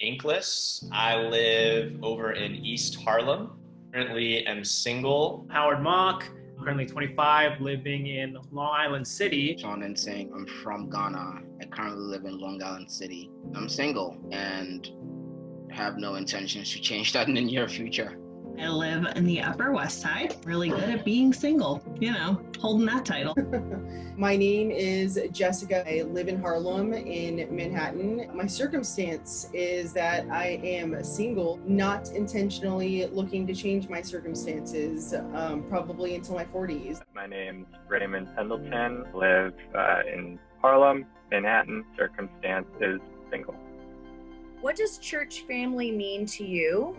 Inklis. I live over in East Harlem. Currently am single. Howard Mock, currently 25, living in Long Island City. Sean Nsing, I'm from Ghana. I currently live in Long Island City. I'm single and have no intentions to change that in the near future. I live in the Upper West Side, really good at being single, holding that title. My name is Jessica. I live in Harlem in Manhattan. My circumstance is that I am single, not intentionally looking to change my circumstances, probably until my 40s. My name's Raymond Pendleton, live in Harlem, Manhattan. Circumstance is single. What does church family mean to you?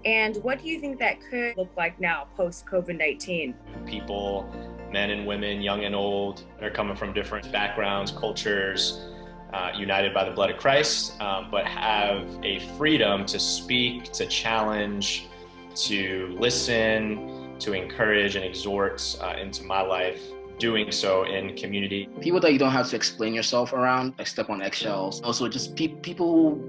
And what do you think that could look like now post-COVID-19? People, men and women, young and old, that are coming from different backgrounds, cultures, united by the blood of Christ, but have a freedom to speak, to challenge, to listen, to encourage and exhort into my life, doing so in community. People that you don't have to explain yourself around, like step on eggshells. Also, just people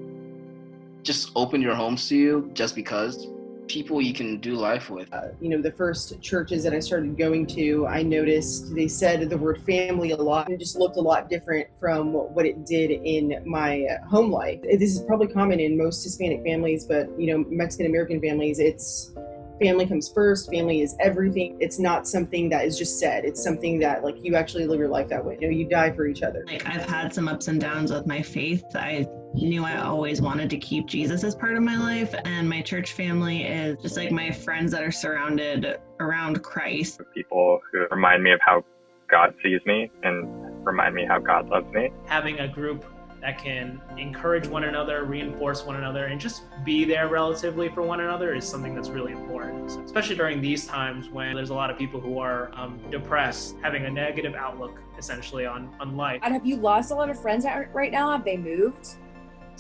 just open your homes to you just because. People you can do life with. The first churches that I started going to, I noticed they said the word family a lot and it just looked a lot different from what it did in my home life. This is probably common in most Hispanic families, but Mexican American families, it's family comes first, family is everything. It's not something that is just said. It's something that you actually live your life that way. You die for each other. I've had some ups and downs with my faith. I knew I always wanted to keep Jesus as part of my life, and my church family is just like my friends that are surrounded around Christ. People who remind me of how God sees me and remind me how God loves me. Having a group that can encourage one another, reinforce one another, and just be there relatively for one another is something that's really important. So, especially during these times when there's a lot of people who are depressed, having a negative outlook essentially on life. And have you lost a lot of friends right now? Have they moved?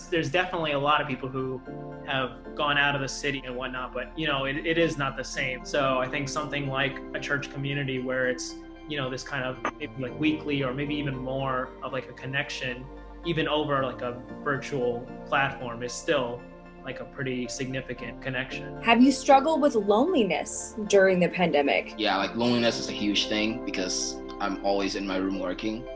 There's definitely a lot of people who have gone out of the city and whatnot, but it is not the same. So I think something like a church community where it's this kind of maybe like weekly or maybe even more of like a connection, even over like a virtual platform, is still like a pretty significant connection. Have you struggled with loneliness during the pandemic? Yeah, loneliness is a huge thing because I'm always in my room working.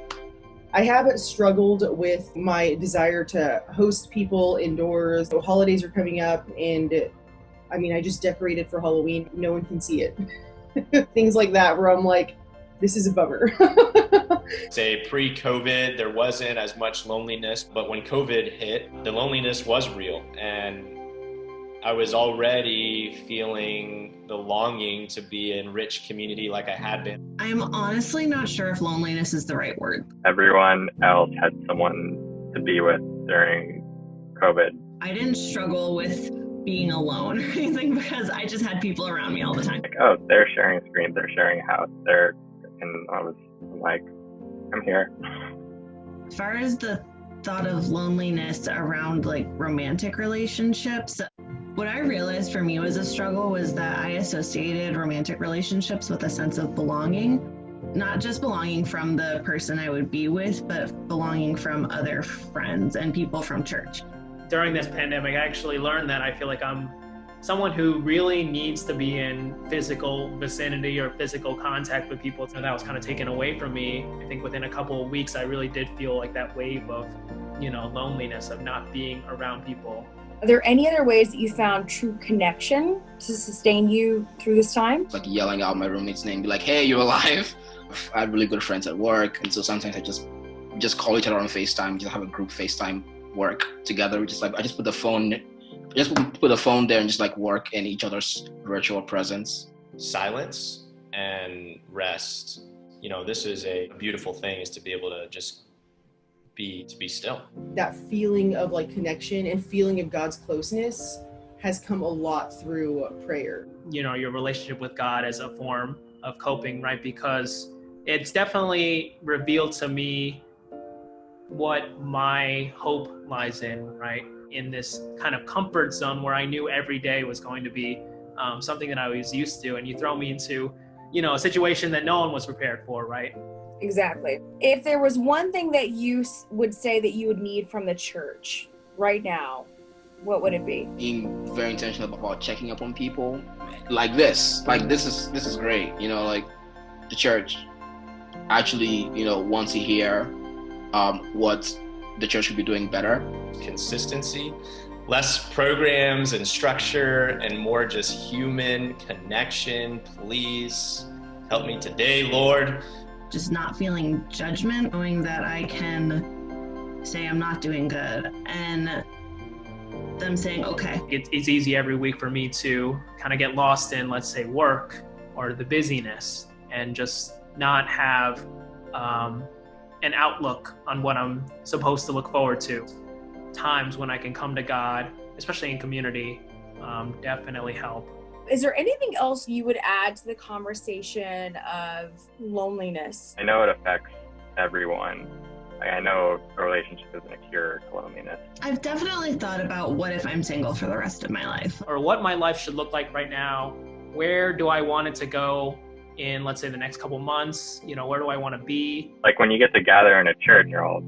I have struggled with my desire to host people indoors. The holidays are coming up and I just decorated for Halloween. No one can see it. Things like that where I'm like, this is a bummer. Say pre-COVID, there wasn't as much loneliness, but when COVID hit, the loneliness was real. And I was already feeling the longing to be in rich community like I had been. I'm honestly not sure if loneliness is the right word. Everyone else had someone to be with during COVID. I didn't struggle with being alone or anything because I just had people around me all the time. They're sharing a screen, they're sharing a house, and I was like, I'm here. As far as the thought of loneliness around romantic relationships, what I realized for me was a struggle was that I associated romantic relationships with a sense of belonging, not just belonging from the person I would be with, but belonging from other friends and people from church. During this pandemic, I actually learned that I feel like I'm someone who really needs to be in physical vicinity or physical contact with people. So that was kind of taken away from me. I think within a couple of weeks, I really did feel like that wave of, loneliness of not being around people. Are there any other ways that you found true connection to sustain you through this time? Yelling out my roommate's name, be like, hey, you're alive. I had really good friends at work, and so sometimes I just call each other on FaceTime, just have a group FaceTime work together. I just put the phone there and just work in each other's virtual presence. Silence and rest. This is a beautiful thing, is to be able to just be still. That feeling of connection and feeling of God's closeness has come a lot through prayer. Your relationship with God as a form of coping, right? Because it's definitely revealed to me what my hope lies in, right? In this kind of comfort zone where I knew every day was going to be something that I was used to. And you throw me into, a situation that no one was prepared for, right? Exactly. If there was one thing that you would say that you would need from the church right now, What would it be? Being very intentional about checking up on people like this. Like this is great. You know, like the church actually, you know, wants to hear what the church could be doing better. Consistency, less programs and structure, and more just human connection. Please help me today, Lord. Just not feeling judgment, knowing that I can say I'm not doing good, and them saying, okay. It's easy every week for me to kind of get lost in, let's say, work or the busyness, and just not have an outlook on what I'm supposed to look forward to. Times when I can come to God, especially in community, definitely help. Is there anything else you would add to the conversation of loneliness? I know it affects everyone. I know a relationship isn't a cure to loneliness. I've definitely thought about what if I'm single for the rest of my life. Or what my life should look like right now. Where do I want it to go in, let's say, the next couple months? You know, where do I want to be? Like when you get together in a church, you're all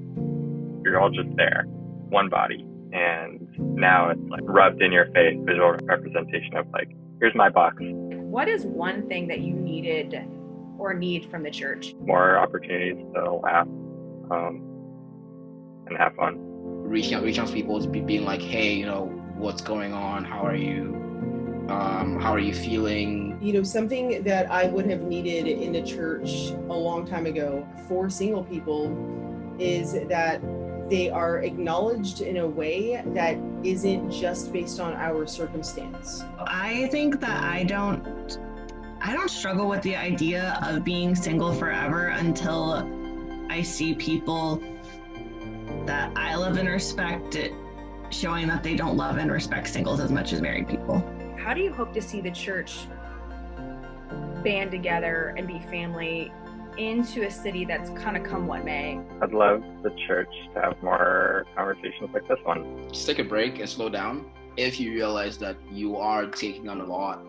just there, one body. And now it's like rubbed in your face, visual representation of like, here's my box. What is one thing that you needed or need from the church? More opportunities to laugh and have fun. Reaching out to people, being like, hey, you know, what's going on? How are you? How are you feeling? You know, something that I would have needed in the church a long time ago for single people is that they are acknowledged in a way that isn't just based on our circumstance. I think that I don't struggle with the idea of being single forever until I see people that I love and respect showing that they don't love and respect singles as much as married people. How do you hope to see the church band together and be family into a city that's kind of come what may? I'd love the church to have more conversations like this one. Just take a break and slow down. If you realize that you are taking on a lot,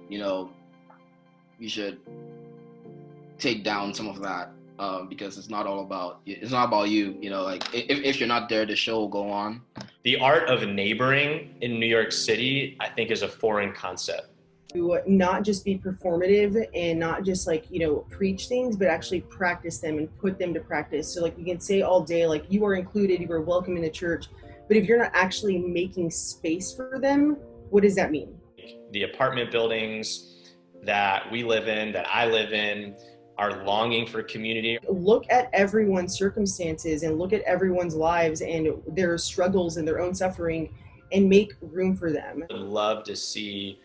you know, you should take down some of that because it's not about you. You know, like if you're not there, the show will go on. The art of neighboring in New York City, I think, is a foreign concept. To not just be performative and not just like, you know, preach things, but actually practice them and put them to practice. So like you can say all day, like you are included, you are welcome in the church, but if you're not actually making space for them, what does that mean? The apartment buildings that we live in, that I live in, are longing for community. Look at everyone's circumstances and look at everyone's lives and their struggles and their own suffering and make room for them. I'd love to see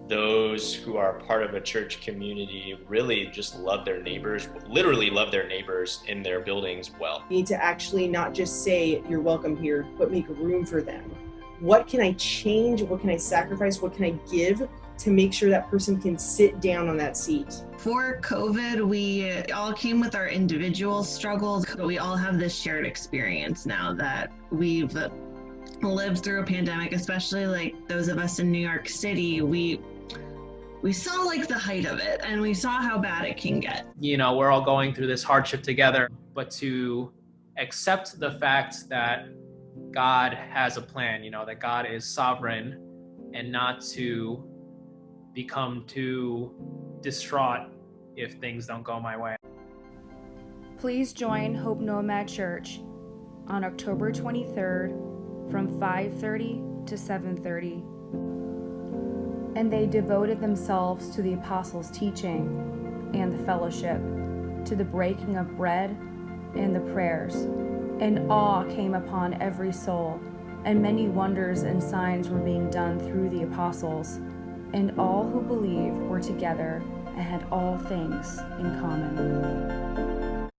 those who are part of a church community really just love their neighbors, literally love their neighbors in their buildings well. You need to actually not just say you're welcome here, but make room for them. What can I change? What can I sacrifice? What can I give to make sure that person can sit down on that seat? For COVID, we all came with our individual struggles, but we all have this shared experience now that we've lived through a pandemic, especially like those of us in New York City. We saw like the height of it and we saw how bad it can get. You know, we're all going through this hardship together, but to accept the fact that God has a plan, you know, that God is sovereign, and not to become too distraught if things don't go my way. Please join Hope Nomad Church on October 23rd from 5:30 to 7:30. And they devoted themselves to the apostles' teaching and the fellowship, to the breaking of bread and the prayers. And awe came upon every soul, and many wonders and signs were being done through the apostles. And all who believed were together and had all things in common.